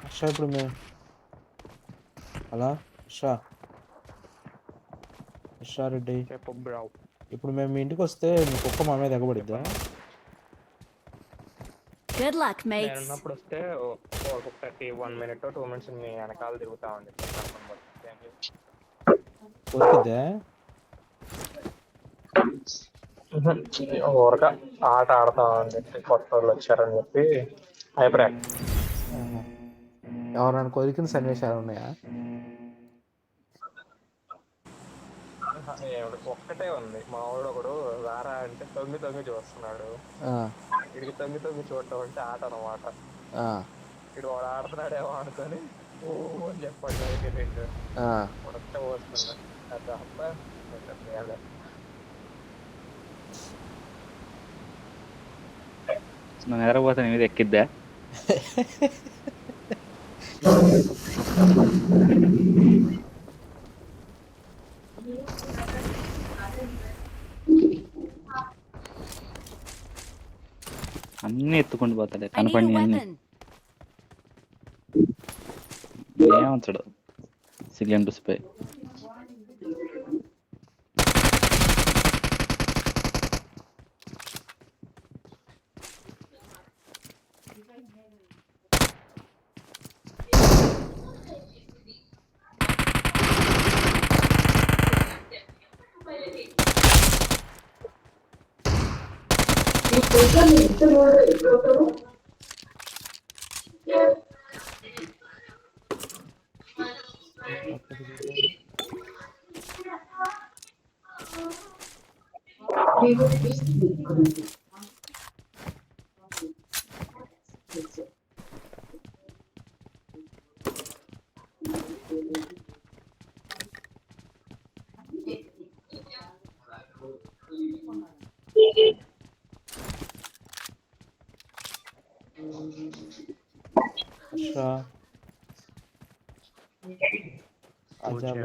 హర్ష ఇప్పుడు మేము అలా హర్షారెడ్డి చెప్పు బ్రో. ఇప్పుడు మేము మీ ఇంటికి వస్తే మీ కుక్క మా మీద ఎగబడిద్దా? Good luck, mates. నేనున్నప్పుడు వస్తే ఒక 1 minute 2 minutes మీ వెనకాల తిరుగుతా ఉంది. కొరికిద్దా? ఊరక ఆట ఆడతా అని చెప్పి కొత్త వాళ్ళు వచ్చారని చెప్పి అభిప్రాయం. ఎవరైనా కొరికిన సన్నివేశాలు ఉన్నాయా? ఒక్కటే ఉంది. మా వాడు ఒకడు రారా అంటే తొంగి చూస్తున్నాడు. ఇడికి తొంగి చూడటం అంటే ఆట అనమాట. ఇడు వాడు ఆడుతున్నాడేమో అనుకొని ఓ అని చెప్పండి రెండు వస్తే వస్తున్నాడు. అది తప్ప నేను ఎరగబోతా నీ మీద ఎక్కిద్దా? అన్ని ఎత్తుకుంటూ పోతాడే కనపడి అన్ని ఏమంటాడు సిలిండర్ స్పై.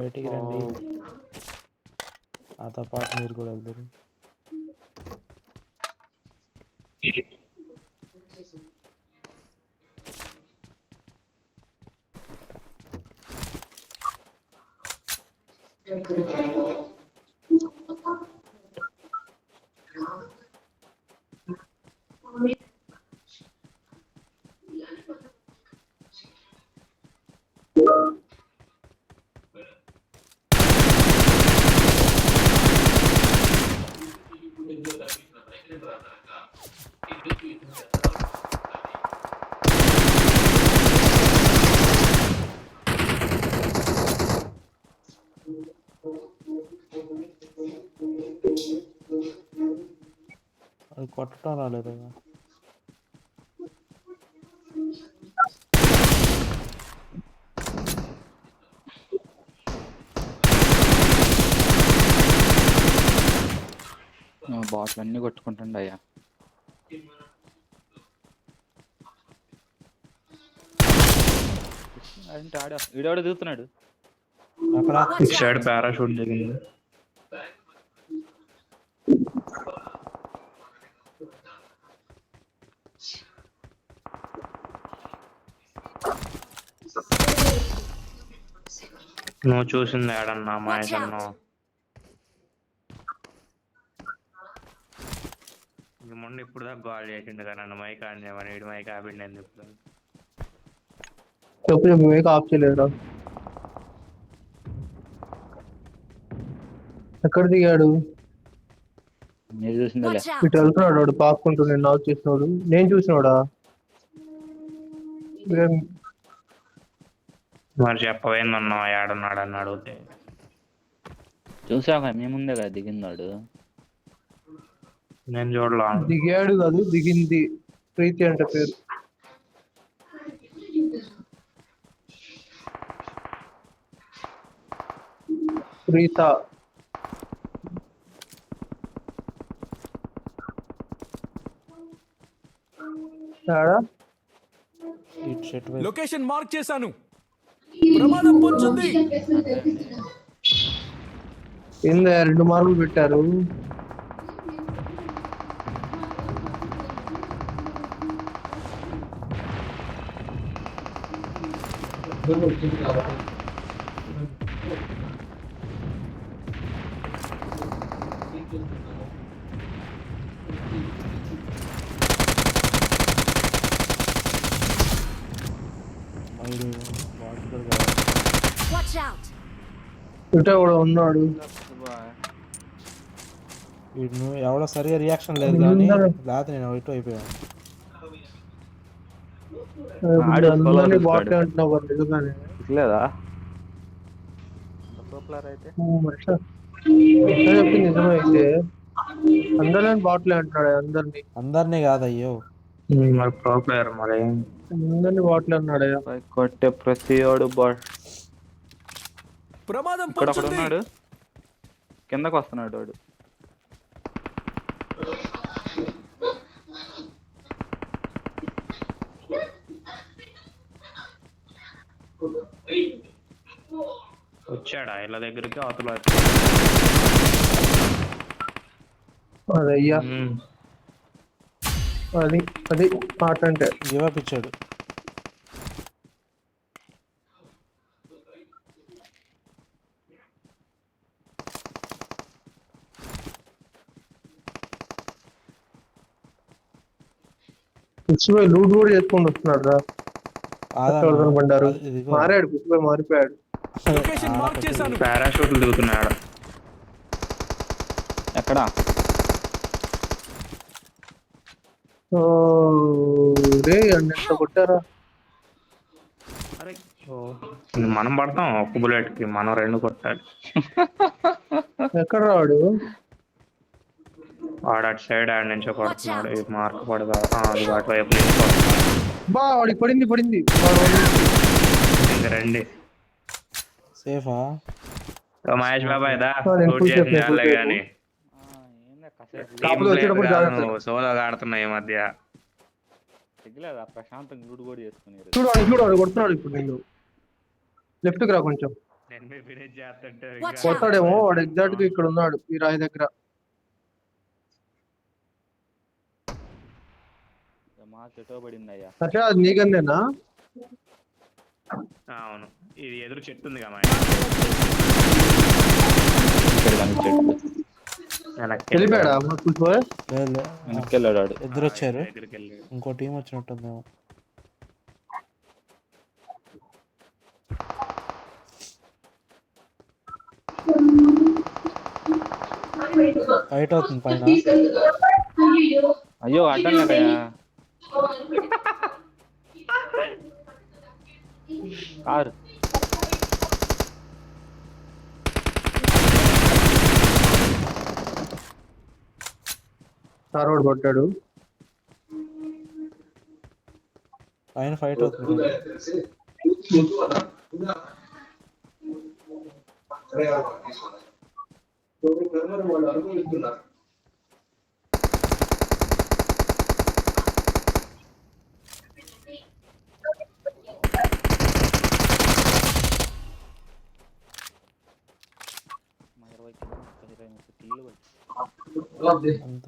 బయటికి రండి, నాతో పాటు మీరు కూడా వెళ్తారు. అది కొట్టడం రాలేదు. బాటిల్ అన్ని కొట్టుకుంటుండ అయ్యా. అంటే వీడెవడో దిగుతున్నాడు అక్కడ పారాషూట్ జరిగింది. నువ్వు చూసింది ఏడన్నా మాయకన్నా? మొన్న ఇప్పుడు దాకా గోల్ చేసిండు కదా నన్ను మైక్ ఆన్ చేయమని. వీడు మైక్ ఆపిండి ఎందుకు? చెప్పు మైక్ ఆఫ్ చేయలేదురా. ఎక్కడ దిగాడు? మీరు చూసిందా? ఇటు వెళ్తున్నాడు వాడు పాక్కుంటూ. నేను నాకు చేసినోడు నేను చూసినోడా? మరి చెప్పవేందన్నా ఏడున్నాడు అని అడిగితే చూసాక మీ ముందే కదా దిగిందాడు. నేను చూడలా. దిగాడు కాదు, దిగింది. ప్రీతి అంటే పేరు. ప్రీత. లొకేషన్ మార్క్ చేశాను. ప్రమాదం పొంచుంది. కింద 2 మార్కులు పెట్టారు. వాడు బాటిల్ కాదు. Watch out! ఇటే కూడా ఉన్నాడు. వీడు నువ్వు ఎవడో సరిగా రియాక్షన్ లేదు కానీ లేకపోతే నేను ఇటు అయిపోయాను. అందరినీ బాటిల్ అంటున్నావు కదా నిజంగానే. లేదా చెప్పింది నిజమైతే అందరిని బాటిల్ అంటున్నాడు. అందరినీ కాదు అయ్యో. మరి ప్రో ప్లేయర్ మరి అందరినీ బాటిల్ అన్నాడు. కొట్టే ప్రతి వాడు ప్రమాదం ఇక్కడ ఒకడు పొంచుంది. ఉన్నాడు, కిందకు వస్తున్నాడు వాడు. వచ్చాడా ఇలా దగ్గరికి అవతల అదయ్యా అది అది ఆట అంటే. గివ్ అప్ ఇచ్చాడు. పుచ్చిపోయి లూట్ కూడా చేసుకొని వస్తున్నాడు రా. బండారు ఇదిగో. మారాడు, పుచ్చిపోయి మారిపోయాడు. లొకేషన్ మార్క్ చేశాను. పారాషూట్లు దిగుతున్నాడు. ఎక్కడ రే ఎంత కొట్టారా. మనం పడతాం ఒక్క బుల్లెట్ కి, మనం 2 కొట్టాలి. ఎక్కడ రాడు వాడు అటు సైడ్ ఆడ నుంచో కొడుతున్నాడు. ఈ మార్క్ పడదా అది అటు వైపు నుంచి కొడుతున్నాడు. బా వాడికి పడింది పడింది. ఇంకా రండి. సేఫా? మహేష్ బాబాయ్ దా నేను షూట్ full చేసిన safe, వాళ్ళే full కానీ కాపులు వచ్చేటప్పుడు జాగ్రత్త. సోలోగా ఆడుతున్నాయి ఈ మధ్య. తెగలేదా ప్రశాంతంగా లూట్ కూడా చేసుకున్నారు. చూడు వాడు కొడుతున్నాడు ఇప్పుడు. నేను లెఫ్ట్ కి రా కొంచెం. ఫినిష్ చేస్తుంటే కొడతాడేమో. వాడు ఎగ్జాక్ట్ గా ఇక్కడ ఉన్నాడు ఈ రాయి దగ్గర. మా చెట్టు పడింది అయ్యా. అంటే అది నీకందేనా? అవును, ఇది ఎదురు చెట్టు ఉంది కదా వెళ్ళిపోయాడా పుచ్చిపోయి? లేదు వెనక్కి వెళ్ళాడు వాడు. ఇద్దరు వచ్చారు. దగ్గరికి వెళ్ళి ఇంకో టీం వచ్చినట్టుందేమో. ఫైట్ అవుతుంది పైన. అయ్యో అడ్డం లేకయ్యా. కారు సారోడు కొట్టాడు. పైన ఫైట్ అవుతుంది. అంత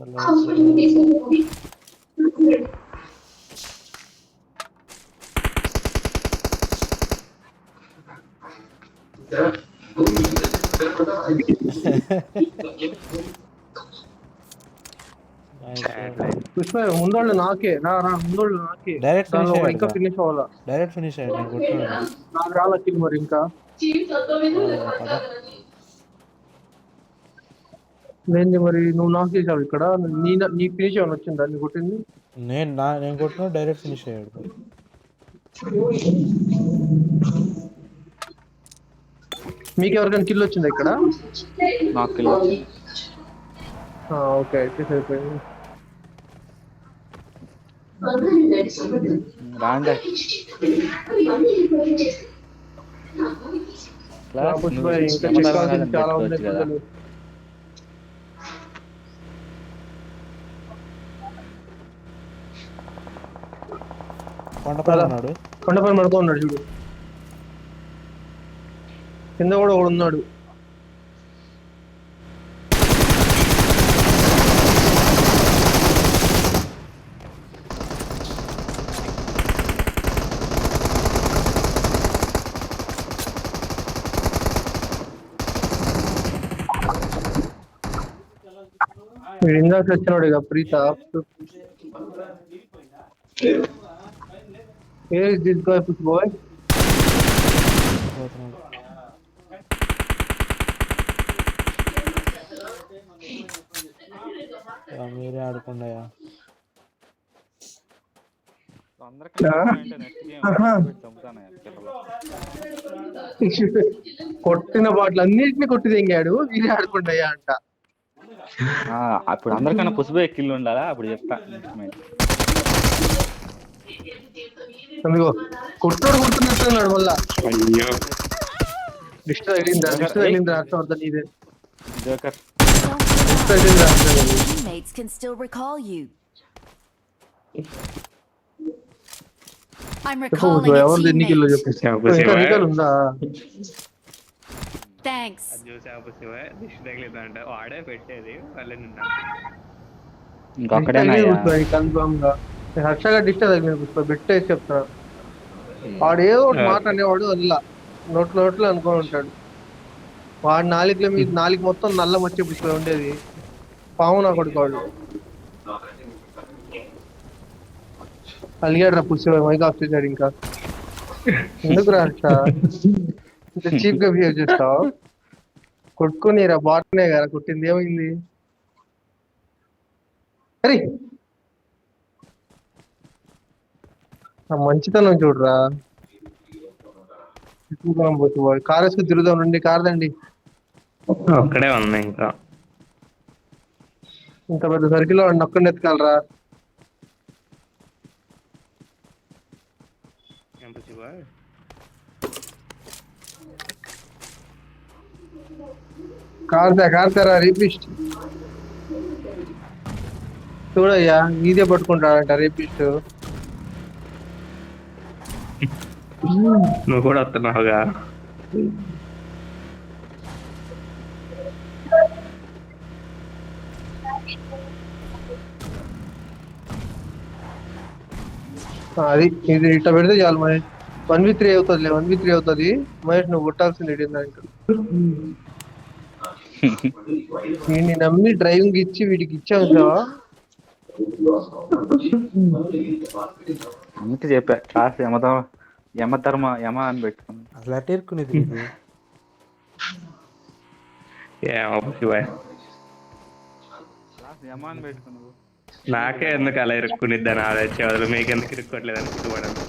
పుష్ప ముందోళ్ళు నాకే రా ముందోళ్ళు నాకే. డైరెక్ట్ ఇంకా ఫినిష్ అవ్వాలా? డైరెక్ట్ ఫినిష్ అయ్యాడు. నేను కొట్టాడు. నాకు రాలకిల్ మరి ఇంకా ఏంది మరి. నువ్వు నాకు చేసావు ఇక్కడ. నీ ఫినిష్ ఏమైనా వచ్చిందా నీ కొట్టింది? నేను కొట్టిన డైరెక్ట్ ఫినిష్ అయ్యాడు. మీకు ఎవరికైనా కిల్ వచ్చిందా ఇక్కడ? నాకు కిల్ వచ్చింది. ఓకే అయితే సరిపోయింది. రాండి పుష్ప ఇంకా చెక్కాల్సింది చాలా ఉంది. కొండపైన ఉన్నాడు. కొండపైన పడుకో ఉన్నాడు చూడు. కింద కూడా ఒకడు ఉన్నాడు. వీడు ఇందాక వచ్చినాడు ఇక ప్రీత ఏ దిస్ గాయ్ పుష్ బాయ్ పోతున్నాడు. మీరే ఆడుకుండయా. కొట్టిన బాటలు అన్నిటిని కొట్టి తెంగాడు వీరే ఆడుకుంటాయా అంట. అప్పుడు అందరికన్నా పుసిపోయే కిల్లు ఉండాలా అప్పుడు చెప్తా. అందుకో కొట్టుడు కొడుతున్నట్టున్నాడు మళ్ళా. డిస్ట్ తగిలిందా అర్థం ఇదే joker. Teammates can still recall you. I'm recalling a ఎవరు ఎన్నికల్లో teammate. చెప్పు ఉందా. Thanks. దిష్టి తగిలిందంట వాడే పెట్టేది వాళ్ళే కన్ఫర్మ్ గా హర్షగా డిస్ట్ తగిలింది పుష్ప పెట్టేసి చెప్తా. వాడు ఏదో ఒకటి మాట అనేవాడు అల్లా నోట్లో అనుకొని ఉంటాడు. వాడు నాలుగులో మీద నాలుగు మొత్తం నల్ల వచ్చే పుష్ప ఉండేది పాము నా కొడుకోవాడు. అలిగాడు రా పుష్ప మైక్ ఆఫ్ చేశాడు. ఇంకా ఎందుకు రా హర్ష ఇంత చీప్ గా బిహేవ్ చేస్తావు. కొట్టుకుని రా బాటనే కదా కొట్టింది ఏమైంది. అరే మంచితనం చూడరా. కార్ వేసుకుని తిరుగుదాం రండి. కార్దండి అక్కడే ఉంది. ఇంకా పెద్ద సర్కిల్ లో నొక్కని ఎత్తుకాలరా. కార్తారా రేపిస్ట్ చూడయ్యా నీదే పట్టుకుంటాడంట రేపిస్ట్. నువ్వు కూడా వస్తున్నావుగా. అది ఇది ఇట్లా పెడితే చాలు మహేష్. 1v3 అవుతుంది 1v3 అవుతుంది మహేష్. నువ్వు కొట్టాల్సింది ఇంకా వీడిని నమ్మి డ్రైవింగ్ ఇచ్చి వీడికి ఇచ్చావు. అందుకే చెప్పా క్లాస్ యమ అని పెట్టుకున్నా. అసలు అటేరుకునేది క్లాస్ యమ అని పెట్టుకున్నావు. నాకే ఎందుకు అలా ఇరుక్కునిద్దాను ఆలోచన మీకెందుకు ఇరుక్కోవట్లేదు అనుకుంటున్నాను.